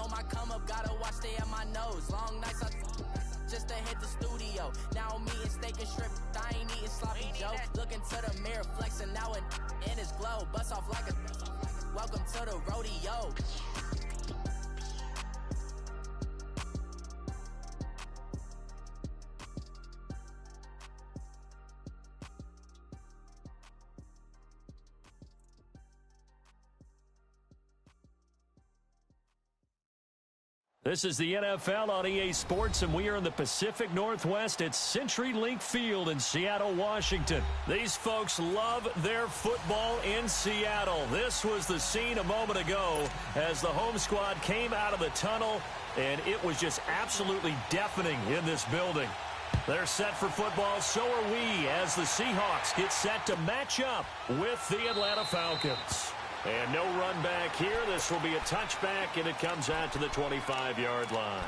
know my come up, gotta watch stay at my nose. Long nights just to hit the studio. Now I'm eating steak and shrimp, I ain't eating sloppy Joe. Look into the mirror, flexing now in his glow. Bust off like a welcome to the rodeo. This is the NFL on EA Sports, and we are in the Pacific Northwest at CenturyLink Field in Seattle, Washington. These folks love their football in Seattle. This was the scene a moment ago as the home squad came out of the tunnel, and it was just absolutely deafening in this building. They're set for football, so are we, as the Seahawks get set to match up with the Atlanta Falcons. And no run back here. This will be a touchback, and it comes out to the 25-yard line.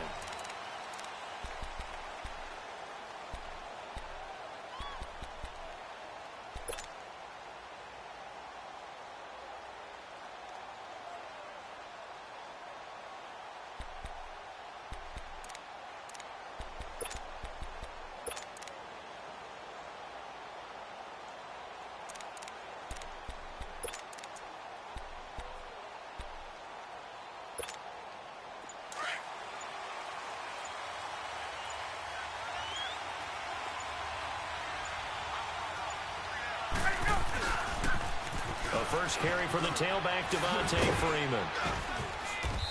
First carry for the tailback, Devontae Freeman.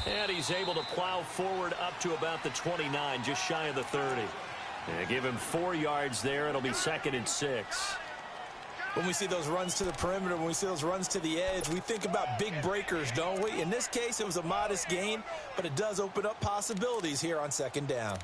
And he's able to plow forward up to about the 29, just shy of the 30. And give him 4 yards there. It'll be 2nd and 6. When we see those runs to the perimeter, when we see those runs to the edge, we think about big breakers, don't we? In this case, it was a modest gain, but it does open up possibilities here on 2nd down.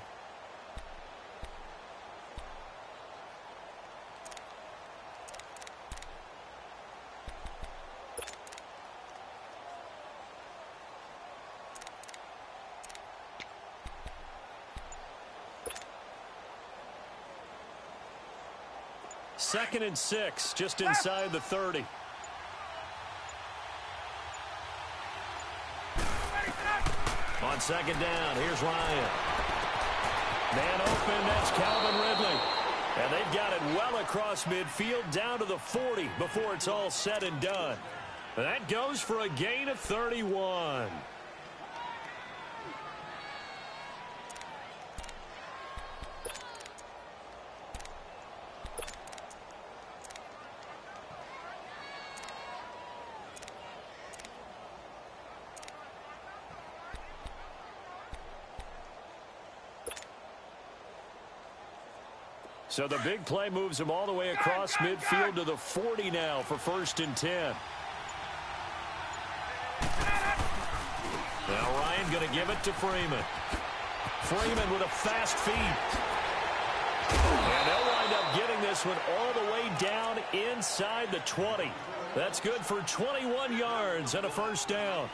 Second and 6, just inside the 30. On 2nd down, here's Ryan. Man open, that's Calvin Ridley. And they've got it well across midfield, down to the 40 before it's all said and done. And that goes for a gain of 31. So the big play moves him all the way across midfield to the 40 now for 1st and 10. Now Ryan going to give it to Freeman. Freeman with a fast feet. And they'll wind up getting this one all the way down inside the 20. That's good for 21 yards and a 1st down.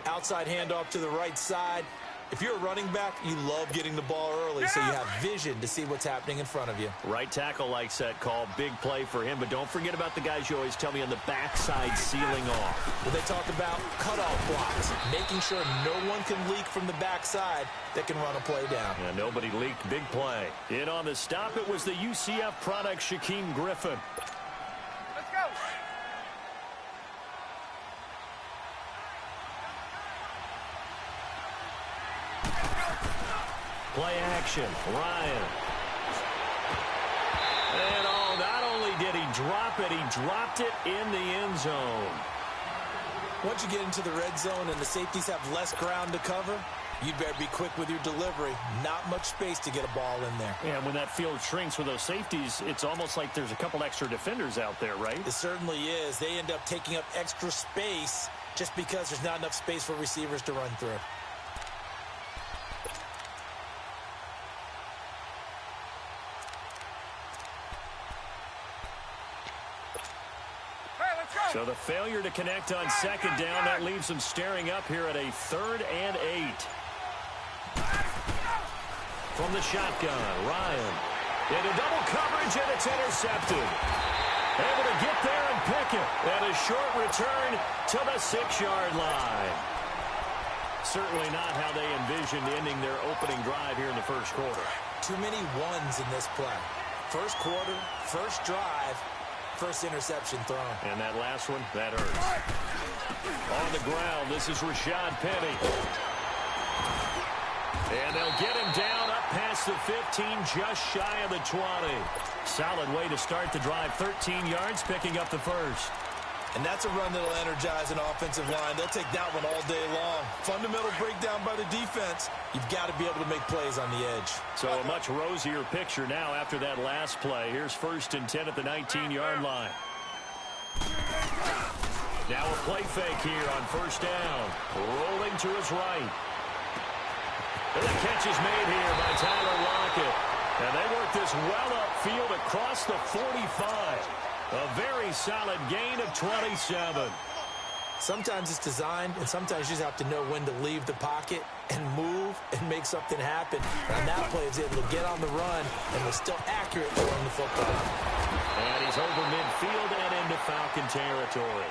Outside handoff to the right side. If you're a running back, you love getting the ball early so you have vision to see what's happening in front of you. Right tackle likes that call. Big play for him. But don't forget about the guys you always tell me on the backside sealing off. Well, they talk about cutoff blocks, making sure no one can leak from the backside that can run a play down. Yeah, nobody leaked. Big play. In on the stop, it was the UCF product, Shaquem Griffin. Let's go. Play action, Ryan. And not only did he drop it, he dropped it in the end zone. Once you get into the red zone and the safeties have less ground to cover, you'd better be quick with your delivery. Not much space to get a ball in there. Yeah, when that field shrinks with those safeties, it's almost like there's a couple extra defenders out there, right? It certainly is. They end up taking up extra space just because there's not enough space for receivers to run through. So the failure to connect on 2nd down, that leaves them staring up here at a 3rd and 8. From the shotgun, Ryan. Into double coverage, and it's intercepted. Able to get there and pick it. And a short return to the 6-yard line. Certainly not how they envisioned ending their opening drive here in the first quarter. Too many ones in this play. First quarter, first drive, first interception thrown. And that last one, that hurts. On the ground, this is Rashad Penny. And they'll get him down up past the 15, just shy of the 20. Solid way to start the drive, 13 yards, picking up the first. And that's a run that'll energize an offensive line. They'll take that one all day long. Fundamental breakdown by the defense. You've got to be able to make plays on the edge. So a much rosier picture now after that last play. Here's 1st and 10 at the 19-yard line. Now a play fake here on 1st down. Rolling to his right. And the catch is made here by Tyler Lockett. And they work this well upfield across the 45. A very solid gain of 27. Sometimes it's designed, and sometimes you just have to know when to leave the pocket and move and make something happen. On that play, he was able to get on the run and was still accurate throwing the football. And he's over midfield and into Falcon territory.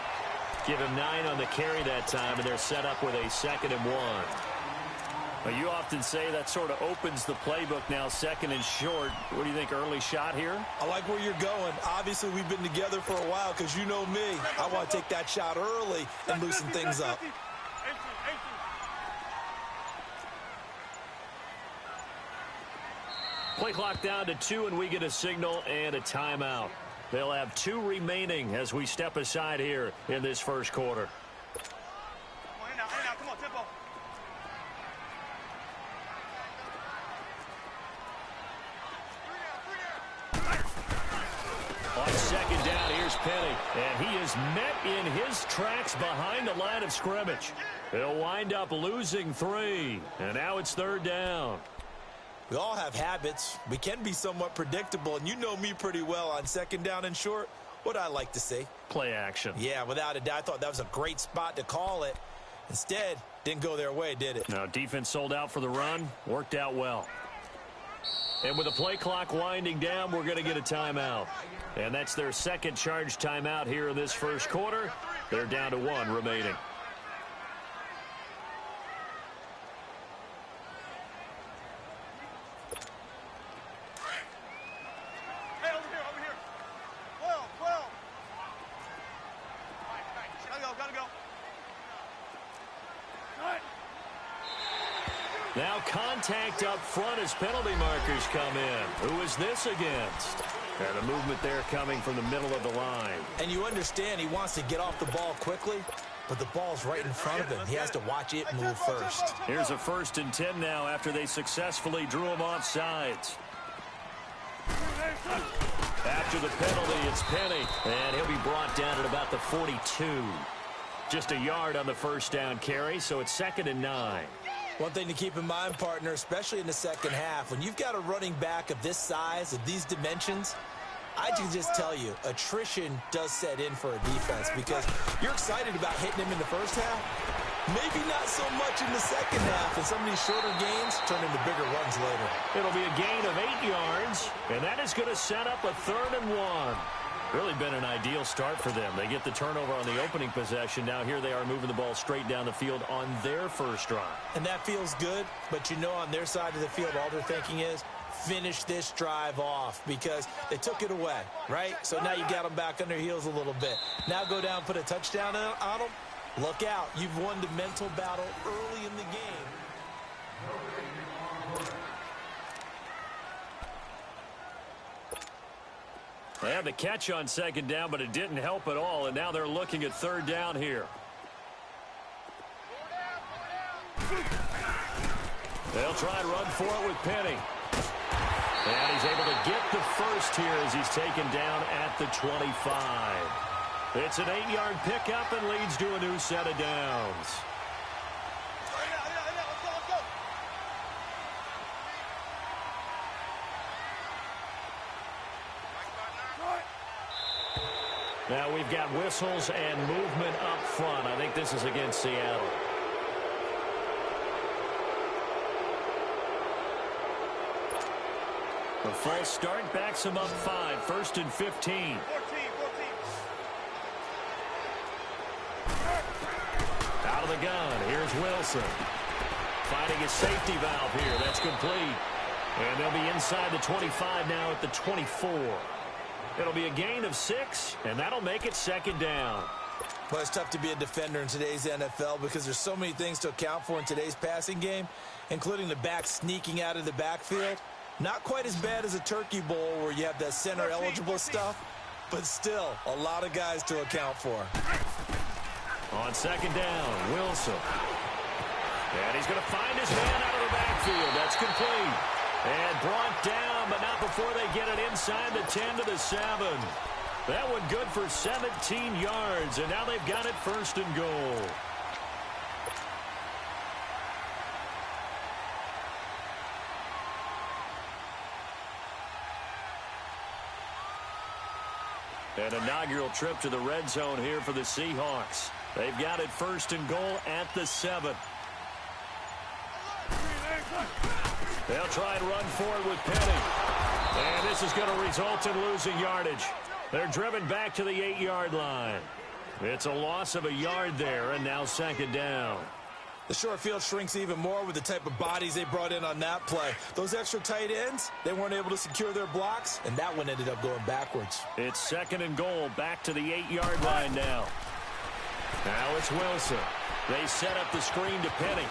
Give him 9 on the carry that time, and they're set up with a 2nd and 1. Well, you often say that sort of opens the playbook now, 2nd and short. What do you think, early shot here? I like where you're going. Obviously, we've been together for a while because you know me. I want to take that shot early and loosen things up. Play clock down to 2, and we get a signal and a timeout. They'll have 2 remaining as we step aside here in this first quarter. Come on, tempo. On 2nd down, here's Penny, and he is met in his tracks behind the line of scrimmage. He'll wind up losing 3, and now it's 3rd down. We all have habits. We can be somewhat predictable, and you know me pretty well on 2nd down and short. What I like to see? Play action. Yeah, without a doubt. I thought that was a great spot to call it. Instead, didn't go their way, did it? Now, defense sold out for the run. Worked out well. And with the play clock winding down, we're going to get a timeout. And that's their 2nd charge timeout here in this first quarter. They're down to 1 remaining. Hey, over here. 12. Gotta go. All right. Now contact up front as penalty markers come in. Who is this against? And a movement there coming from the middle of the line. And you understand he wants to get off the ball quickly, but the ball's right in front of him. He has to watch it move first. Here's a 1st and 10 now after they successfully drew him off sides. After the penalty, it's Penny, and he'll be brought down at about the 42. Just a yard on the 1st down carry, so it's 2nd and 9. One thing to keep in mind, partner, especially in the second half, when you've got a running back of this size, of these dimensions, I can just tell you, attrition does set in for a defense because you're excited about hitting him in the first half. Maybe not so much in the second half, and some of these shorter gains turn into bigger runs later. It'll be a gain of 8 yards, and that is going to set up a 3rd and 1. Really been an ideal start for them. They get the turnover on the opening possession. Now here they are moving the ball straight down the field on their first drive. And that feels good, but you know on their side of the field all they're thinking is finish this drive off because they took it away, right? So now you got them back on their heels a little bit. Now go down, put a touchdown on them. Look out. You've won the mental battle early in the game. They had the catch on 2nd down, but it didn't help at all, and now they're looking at 3rd down here. They'll try and run for it with Penny. And he's able to get the first here as he's taken down at the 25. It's an 8-yard pickup and leads to a new set of downs. Now we've got whistles and movement up front. I think this is against Seattle. The false start backs him up 5. 1st and 15. 14. Out of the gun. Here's Wilson. Finding a safety valve here. That's complete. And they'll be inside the 25 now at the 24. It'll be a gain of 6, and that'll make it second down. Well, it's tough to be a defender in today's NFL because there's so many things to account for in today's passing game, including the back sneaking out of the backfield. Not quite as bad as a turkey bowl where you have that center-eligible stuff, but still a lot of guys to account for. On second down, Wilson. And he's going to find his man out of the backfield. That's complete. And brought down, but not before they get it inside the 10 to the 7. That one good for 17 yards, and now they've got it first and goal. An inaugural trip to the red zone here for the Seahawks. They've got it first and goal at the 7. They'll try and run forward with Penny. And this is going to result in losing yardage. They're driven back to the 8-yard line. It's a loss of a yard there, and now second down. The short field shrinks even more with the type of bodies they brought in on that play. Those extra tight ends, they weren't able to secure their blocks, and that one ended up going backwards. It's second and goal back to the 8-yard line now. Now it's Wilson. They set up the screen to Penny,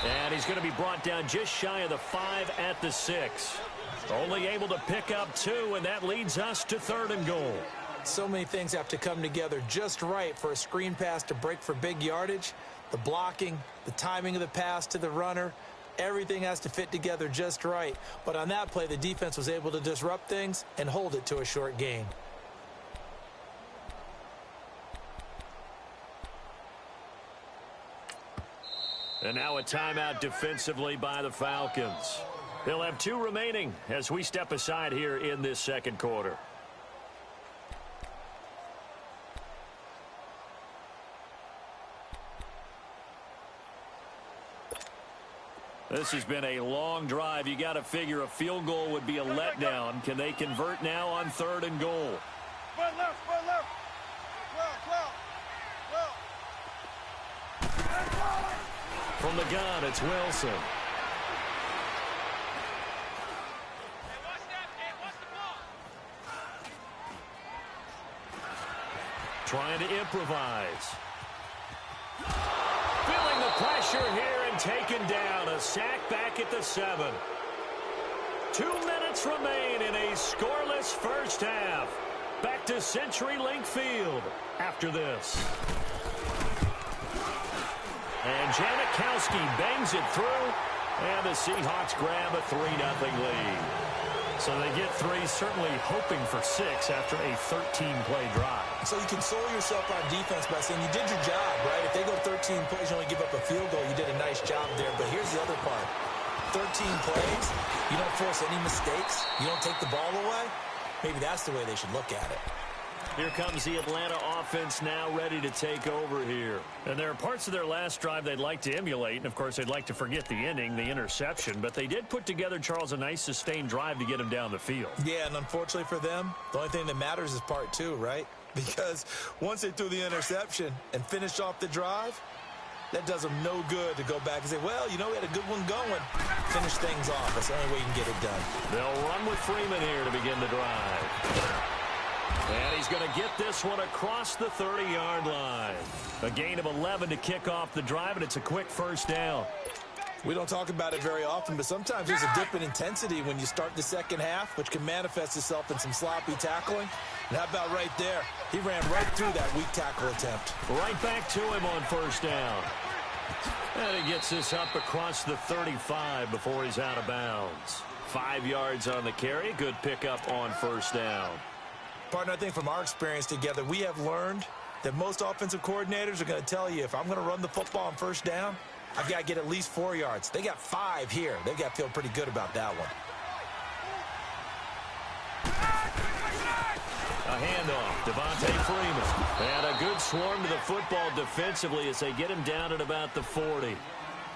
and he's going to be brought down just shy of the 5 at the 6. Only able to pick up 2, and that leads us to third and goal. So many things have to come together just right for a screen pass to break for big yardage. The blocking, the timing of the pass to the runner, everything has to fit together just right. But on that play, the defense was able to disrupt things and hold it to a short gain. And now a timeout defensively by the Falcons. They'll have 2 remaining as we step aside here in this second quarter. This has been a long drive. You got to figure a field goal would be a letdown. Can they convert now on third and goal? Spread left, spread left. Well. From the gun, it's Wilson. Trying to improvise. Feeling the pressure here and taken down. A sack back at the 7. 2 minutes remain in a scoreless first half. Back to CenturyLink Field after this. And Janikowski bangs it through, and the Seahawks grab a 3-0 lead. So they get 3, certainly hoping for 6 after a 13-play drive. So you console yourself on defense by saying you did your job, right? If they go 13 plays, you only give up a field goal, you did a nice job there. But here's the other part. 13 plays, you don't force any mistakes, you don't take the ball away. Maybe that's the way they should look at it. Here comes the Atlanta offense now ready to take over here. And there are parts of their last drive they'd like to emulate. And, of course, they'd like to forget the ending, the interception. But they did put together, Charles, a nice sustained drive to get him down the field. Yeah, and unfortunately for them, the only thing that matters is part 2, right? Because once they threw the interception and finished off the drive, that does them no good to go back and say, well, you know, we had a good one going. Finish things off. That's the only way you can get it done. They'll run with Freeman here to begin the drive. And he's going to get this one across the 30-yard line. A gain of 11 to kick off the drive, and it's a quick first down. We don't talk about it very often, but sometimes there's a dip in intensity when you start the second half, which can manifest itself in some sloppy tackling. And how about right there? He ran right through that weak tackle attempt. Right back to him on first down. And he gets this up across the 35 before he's out of bounds. 5 yards on the carry. Good pickup on first down. Partner, I think from our experience together, we have learned that most offensive coordinators are going to tell you, if I'm going to run the football on first down, I've got to get at least 4 yards. They got 5 here. They've got to feel pretty good about that one. A handoff, Devontae Freeman. And a good swarm to the football defensively as they get him down at about the 40.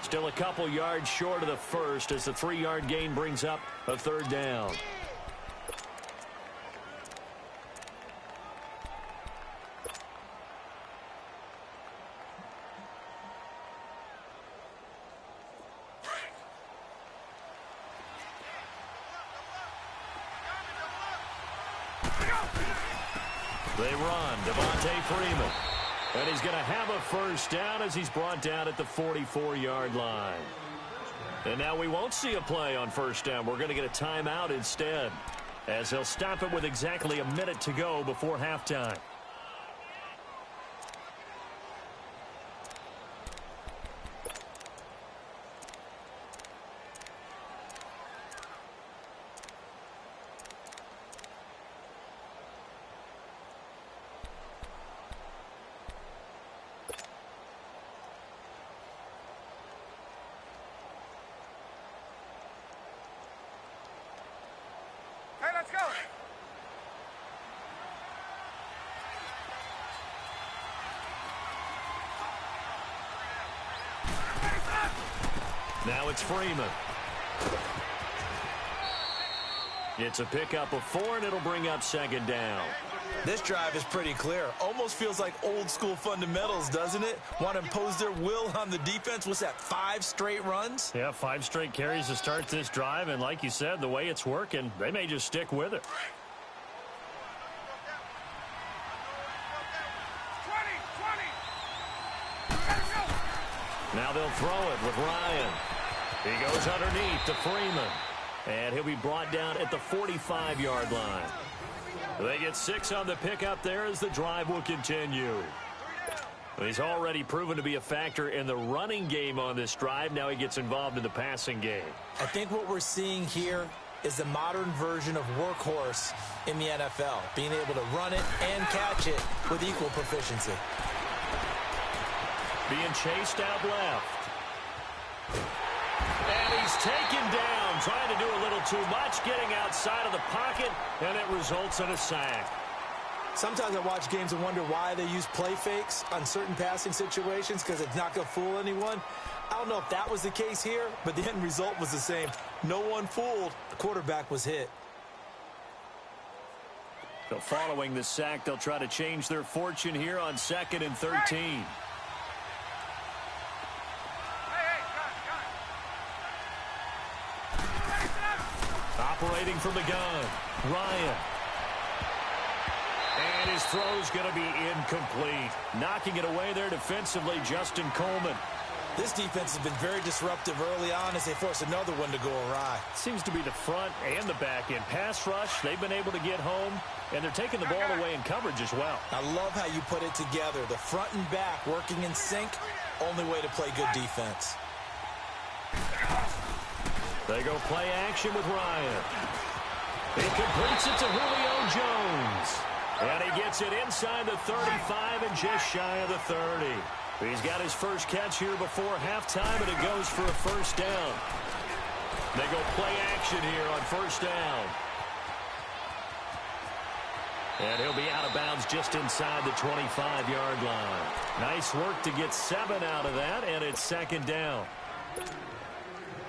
Still a couple yards short of the first as the 3-yard gain brings up a third down. They run. Devontae Freeman. And he's going to have a first down as he's brought down at the 44-yard line. And now we won't see a play on first down. We're going to get a timeout instead, as he'll stop it with exactly a minute to go before halftime. Let's go. Now it's Freeman. It's a pickup of 4, and it'll bring up second down. This drive is pretty clear. Almost feels like old school fundamentals, doesn't it? Want to impose their will on the defense. What's that, 5 straight runs? Yeah, 5 straight carries to start this drive, and like you said, the way it's working, they may just stick with it. 20. Now they'll throw it with Ryan. He goes underneath to Freeman, and he'll be brought down at the 45-yard line. They get 6 on the pickup there as the drive will continue. He's already proven to be a factor in the running game on this drive. Now he gets involved in the passing game. I think what we're seeing here is the modern version of workhorse in the NFL, being able to run it and catch it with equal proficiency. Being chased out left. And he's taken down, trying to do a little too much, getting outside of the pocket, and it results in a sack. Sometimes I watch games and wonder why they use play fakes on certain passing situations, because it's not going to fool anyone. I don't know if that was the case here, but the end result was the same. No one fooled. The quarterback was hit. So following the sack, they'll try to change their fortune here on 2nd and 13. Operating from the gun, Ryan. And his throw's going to be incomplete. Knocking it away there defensively, Justin Coleman. This defense has been very disruptive early on as they force another one to go awry. Seems to be the front and the back end. Pass rush, they've been able to get home, and they're taking the ball away in coverage as well. I love how you put it together. The front and back working in sync, only way to play good defense. They go play action with Ryan. He completes it to Julio Jones. And he gets it inside the 35 and just shy of the 30. He's got his first catch here before halftime, and it goes for a first down. They go play action here on first down. And he'll be out of bounds just inside the 25-yard line. Nice work to get 7 out of that, and it's second down.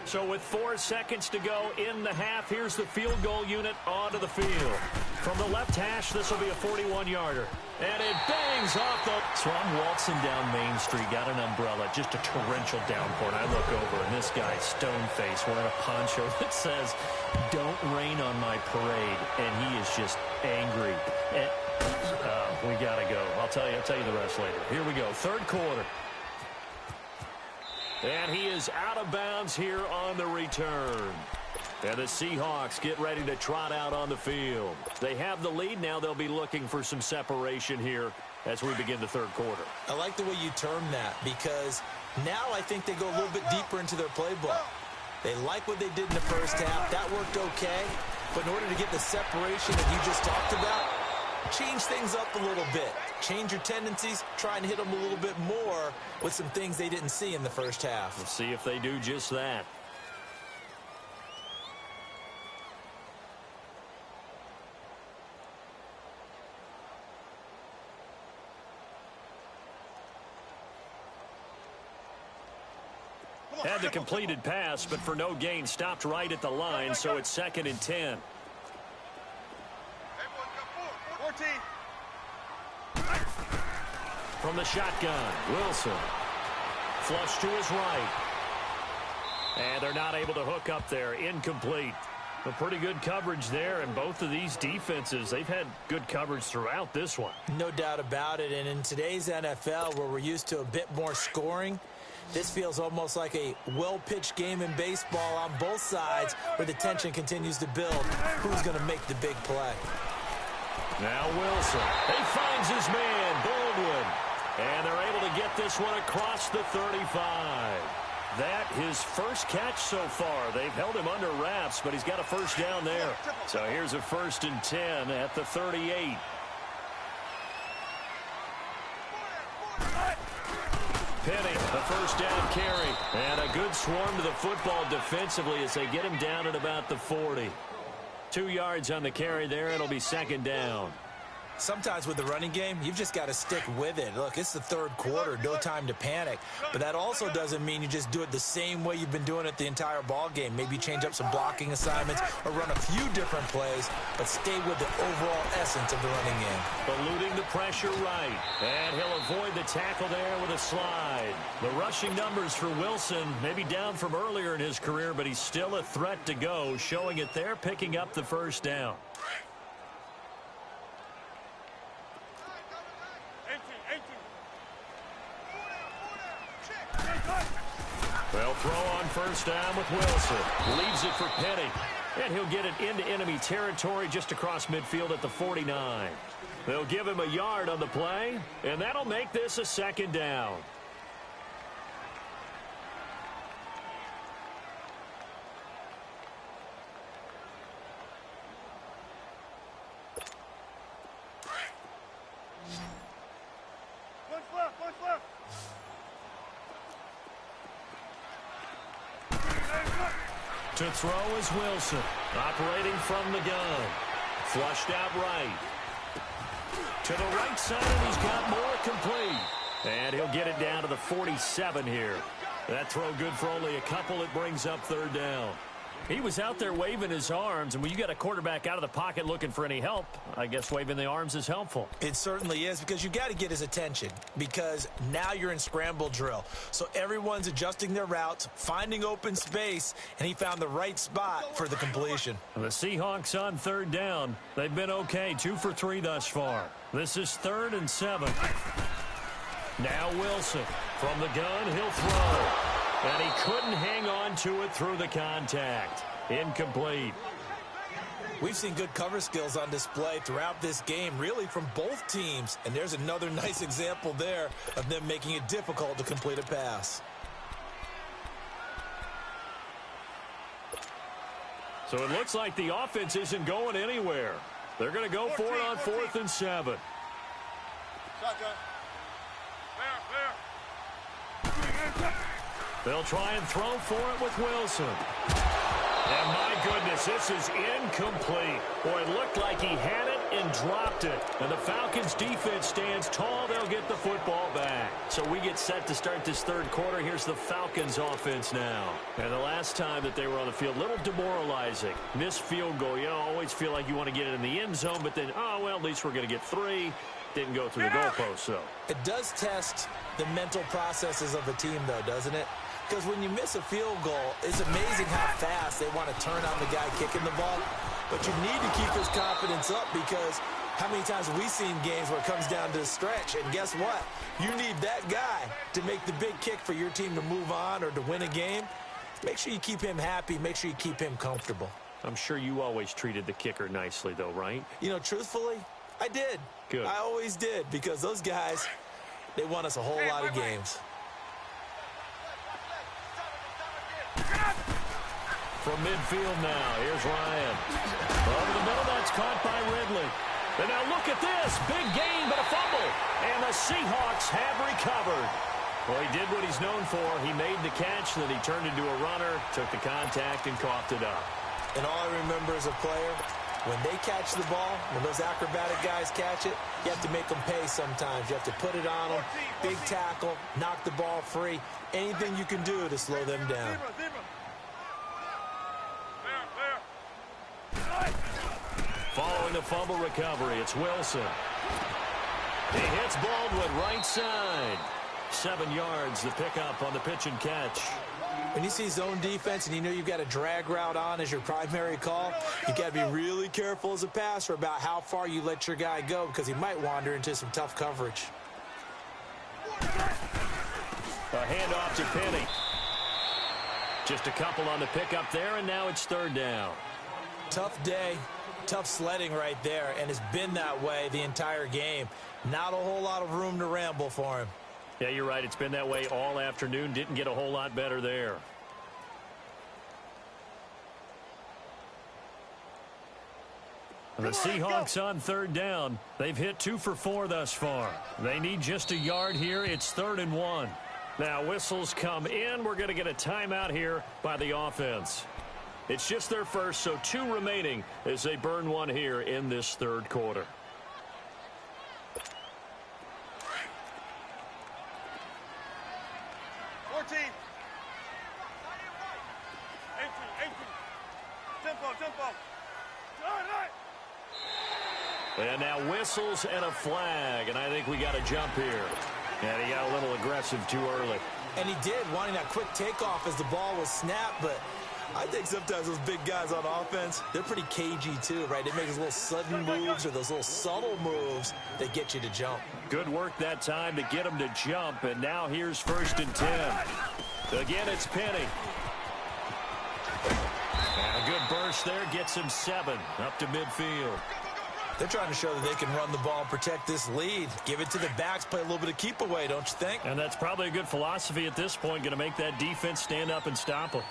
So with 4 seconds to go in the half, here's the field goal unit onto the field. From the left hash, this will be a 41-yarder. And it bangs off the... So I'm waltzing down Main Street, got an umbrella, just a torrential downpour, and I look over, and this guy's stone-faced wearing a poncho that says, "Don't rain on my parade," and he is just angry. And, we got to go. I'll tell you the rest later. Here we go, third quarter. And he is out of bounds here on the return. And the Seahawks get ready to trot out on the field. They have the lead. Now they'll be looking for some separation here as we begin the third quarter. I like the way you term that, because now I think they go a little bit deeper into their playbook. They like what they did in the first half. That worked okay. But in order to get the separation that you just talked about, change things up a little bit. Change your tendencies. Try and hit them a little bit more with some things they didn't see in the first half. We'll see if they do just that. Had the completed pass, but for no gain, stopped right at the line, so it's 2nd and 10. 14. From the shotgun, Wilson. Flush to his right. And they're not able to hook up there. Incomplete. A pretty good coverage there, and both of these defenses, they've had good coverage throughout this one. No doubt about it, and in today's NFL, where we're used to a bit more scoring, this feels almost like a well-pitched game in baseball on both sides where the tension continues to build. Who's going to make the big play? Now Wilson. He finds his man, Baldwin. And they're able to get this one across the 35. That his first catch so far. They've held him under wraps, but he's got a first down there. So here's a 1st and 10 at the 38. Penny, the first down carry. And a good swarm to the football defensively as they get him down at about the 40. 2 yards on the carry there. It'll be 2nd down. Sometimes with the running game, you've just got to stick with it. Look, it's the 3rd quarter, no time to panic. But that also doesn't mean you just do it the same way you've been doing it the entire ball game. Maybe change up some blocking assignments or run a few different plays, but stay with the overall essence of the running game. Eluding the pressure right. And he'll avoid the tackle there with a slide. The rushing numbers for Wilson, maybe down from earlier in his career, but he's still a threat to go, showing it there, picking up the first down. They'll throw on first down with Wilson. Leaves it for Penny. And he'll get it into enemy territory just across midfield at the 49. They'll give him a yard on the play, and that'll make this a 2nd down. Punch left. To throw is Wilson, operating from the gun. Flushed out right. To the right side, and he's got more complete. And he'll get it down to the 47 here. That throw good for only a couple. It brings up 3rd down. He was out there waving his arms, and when you got a quarterback out of the pocket looking for any help, I guess waving the arms is helpful. It certainly is, because you got to get his attention, because now you're in scramble drill. So everyone's adjusting their routes, finding open space, and he found the right spot for the completion. The Seahawks on 3rd down. They've been okay, 2 for 3 thus far. This is 3rd and 7. Now Wilson from the gun, he'll throw. And he couldn't hang on to it through the contact. Incomplete. We've seen good cover skills on display throughout this game, really from both teams. And there's another nice example there of them making it difficult to complete a pass. So it looks like the offense isn't going anywhere. They're going to go for it on 4th and 7. Shotgun. Clear. They'll try and throw for it with Wilson. And my goodness, this is incomplete. Boy, it looked like he had it and dropped it. And the Falcons defense stands tall. They'll get the football back. So we get set to start this 3rd quarter. Here's the Falcons offense now. And the last time that they were on the field, a little demoralizing. Missed field goal. You always feel like you want to get it in the end zone, but then, oh, well, at least we're going to get 3. Didn't go through the goalpost, so. It does test the mental processes of a team, though, doesn't it? Because when you miss a field goal, it's amazing how fast they want to turn on the guy kicking the ball. But you need to keep his confidence up, because how many times have we seen games where it comes down to the stretch? And guess what? You need that guy to make the big kick for your team to move on or to win a game. Make sure you keep him happy. Make sure you keep him comfortable. I'm sure you always treated the kicker nicely, though, right? You know, truthfully, I did. Good. I always did, because those guys, they won us a whole lot of games. From midfield now, here's Ryan. Over the middle, that's caught by Ridley. And now look at this. Big gain, but a fumble. And the Seahawks have recovered. Well, he did what he's known for. He made the catch, then he turned into a runner, took the contact, and coughed it up. And all I remember as a player, when they catch the ball, when those acrobatic guys catch it, you have to make them pay sometimes. You have to put it on them, big tackle, knock the ball free. Anything you can do to slow them down. Following the fumble recovery, it's Wilson. He hits Baldwin right side. 7 yards, the pickup on the pitch and catch. When you see zone defense and you know you've got a drag route on as your primary call, you got to be really careful as a passer about how far you let your guy go because he might wander into some tough coverage. A handoff to Penny. Just a couple on the pickup there, and now it's third down. Tough day, tough sledding right there, and it's been that way the entire game. Not a whole lot of room to ramble for him. Yeah, you're right. It's been that way all afternoon. Didn't get a whole lot better there. The Seahawks on third down. They've hit 2 for 4 thus far. They need just a yard here. It's 3rd and 1. Now whistles come in. We're going to get a timeout here by the offense. It's just their first, so 2 remaining as they burn one here in this third quarter. And now whistles and a flag, and I think we got a jump here. And he got a little aggressive too early. And he did, wanting that quick takeoff as the ball was snapped, but I think sometimes those big guys on offense, they're pretty cagey too, right? They make those little sudden moves or those little subtle moves that get you to jump. Good work that time to get him to jump, and now here's 1st and 10. Again, it's Penny. And a good burst there gets him 7 up to midfield. They're trying to show that they can run the ball and protect this lead. Give it to the backs, play a little bit of keep away, don't you think? And that's probably a good philosophy at this point, going to make that defense stand up and stop them.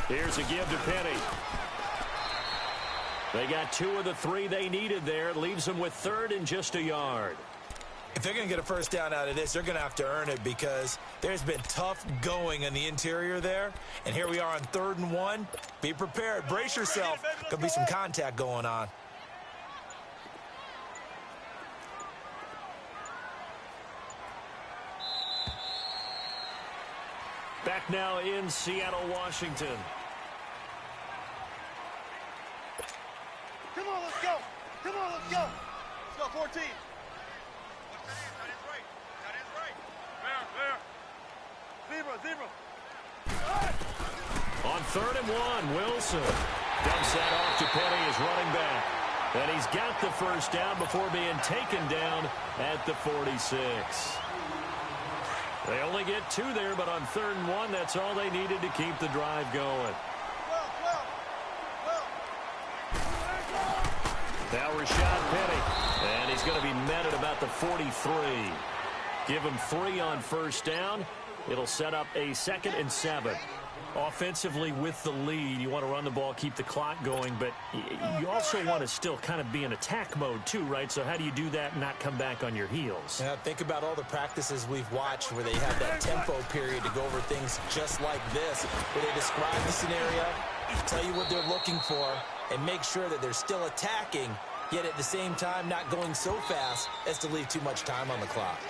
Here's a give to Penny. They got 2 of the 3 they needed there. It leaves them with 3rd and just a yard. If they're going to get a first down out of this, they're going to have to earn it because there's been tough going in the interior there. And here we are on 3rd and 1. Be prepared. Brace yourself. Going to be some contact going on. Back now in Seattle, Washington. Come on, let's go. Come on, let's go. Let's go, 14. Zebra. On 3rd and 1, Wilson dumps that off to Penny as running back. And he's got the first down before being taken down at the 46. They only get 2 there, but on 3rd and 1, that's all they needed to keep the drive going. Now Rashad Penny, and he's going to be met at about the 43. Give him 3 on first down. It'll set up a 2nd and 7. Offensively with the lead, you want to run the ball, keep the clock going, but you also want to still kind of be in attack mode too, right? So how do you do that and not come back on your heels? Yeah, think about all the practices we've watched where they have that tempo period to go over things just like this, where they describe the scenario, tell you what they're looking for, and make sure that they're still attacking, yet at the same time not going so fast as to leave too much time on the clock.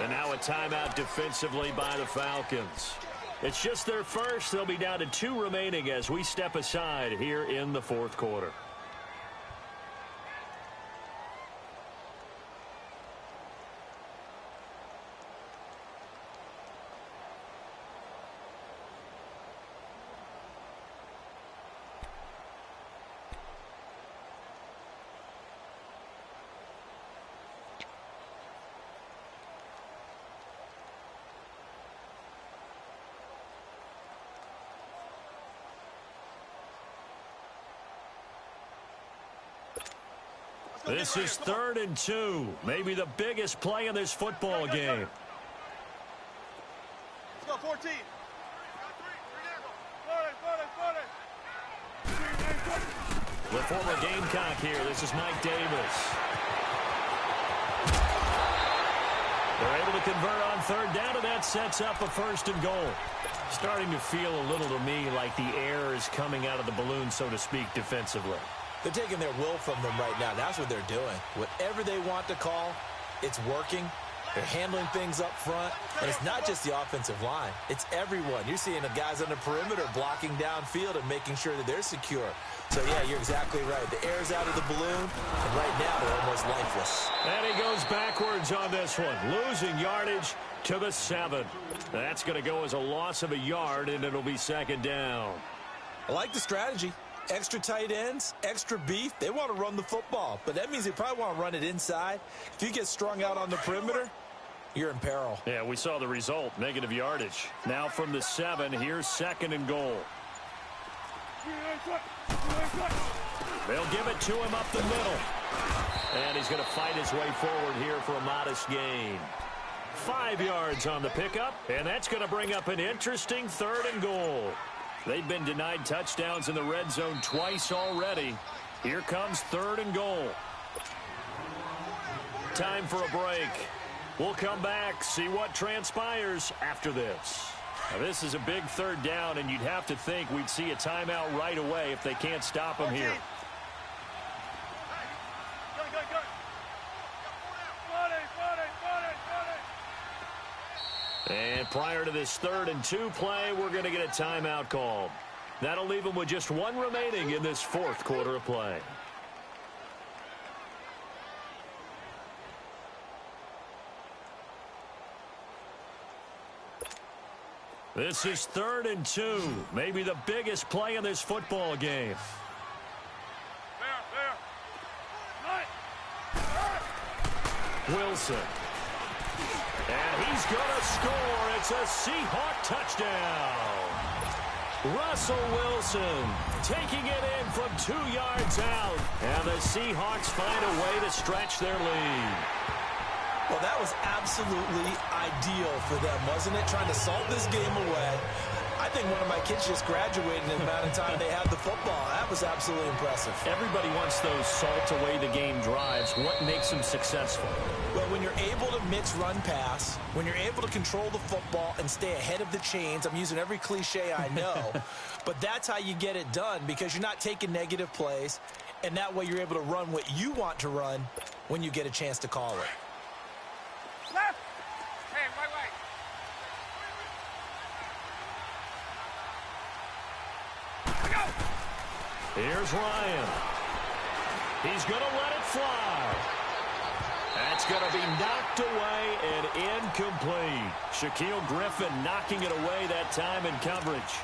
And now a timeout defensively by the Falcons. It's just their first. They'll be down to 2 remaining as we step aside here in the 4th quarter. This is 3rd and 2. Maybe the biggest play in this football game. Let's go, 14. The former Gamecock here. This is Mike Davis. They're able to convert on 3rd down, and that sets up a 1st and goal. Starting to feel a little to me like the air is coming out of the balloon, so to speak, defensively. They're taking their will from them right now. That's what they're doing. Whatever they want to call, it's working. They're handling things up front, and it's not just the offensive line. It's everyone. You're seeing the guys on the perimeter blocking downfield and making sure that they're secure. So, yeah, you're exactly right. The air's out of the balloon, and right now they're almost lifeless. And he goes backwards on this one, losing yardage to the 7. That's going to go as a loss of a yard, and it'll be second down. I like the strategy. Extra tight ends, extra beef. They want to run the football, but that means they probably want to run it inside. If you get strung out on the perimeter, you're in peril. Yeah, we saw the result, negative yardage. Now from the 7, here's second and goal. They'll give it to him up the middle. And he's going to fight his way forward here for a modest gain. 5 yards on the pickup, and that's going to bring up an interesting third and goal. They've been denied touchdowns in the red zone twice already. Here comes third and goal. Time for a break. We'll come back, see what transpires after this. Now, this is a big third down, and you'd have to think we'd see a timeout right away if they can't stop him here. And prior to this 3rd and 2 play, we're going to get a timeout called. That'll leave them with just 1 remaining in this 4th quarter of play. This is 3rd and 2, maybe the biggest play in this football game. Wilson. And he's going to score. It's a Seahawk touchdown. Russell Wilson taking it in from 2 yards out. And the Seahawks find a way to stretch their lead. Well, that was absolutely ideal for them, wasn't it? Trying to salt this game away. I think one of my kids just graduated in the amount of time they had the football. That was absolutely impressive. Everybody wants those salt-away-the-game drives. What makes them successful? Well, when you're able to mix run-pass, when you're able to control the football and stay ahead of the chains, I'm using every cliche I know, but that's how you get it done because you're not taking negative plays, and that way you're able to run what you want to run when you get a chance to call it. Left. Hey, right. Here's Ryan. He's going to let it fly. That's going to be knocked away and incomplete. Shaquille Griffin knocking it away that time in coverage.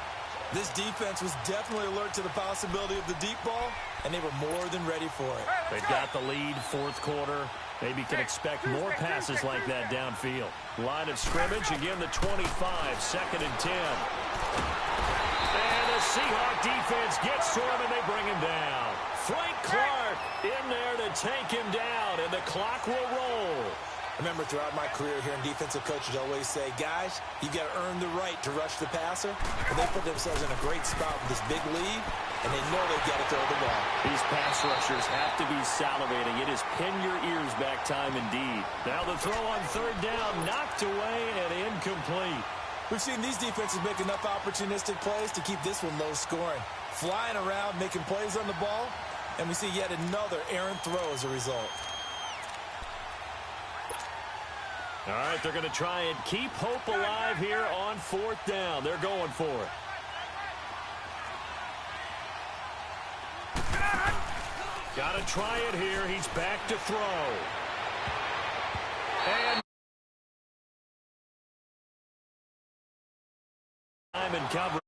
This defense was definitely alert to the possibility of the deep ball, and they were more than ready for it. They've got the lead, 4th quarter. Maybe can expect more passes like that downfield. Line of scrimmage, again the 25, 2nd and 10. And the Seahawk defense gets to him, and they bring him down. Frank Clark in there to take him down, and the clock will roll. I remember throughout my career hearing defensive coaches always say, guys, you got to earn the right to rush the passer. And they put themselves in a great spot with this big lead, and they know they've got to throw the ball. These pass rushers have to be salivating. It is pin your ears back time indeed. Now the throw on 3rd down, knocked away and incomplete. We've seen these defenses make enough opportunistic plays to keep this one low scoring. Flying around, making plays on the ball, and we see yet another errant throw as a result. All right, they're going to try and keep hope alive here on 4th down. They're going for it. Got to try it here. He's back to throw. And time and cover.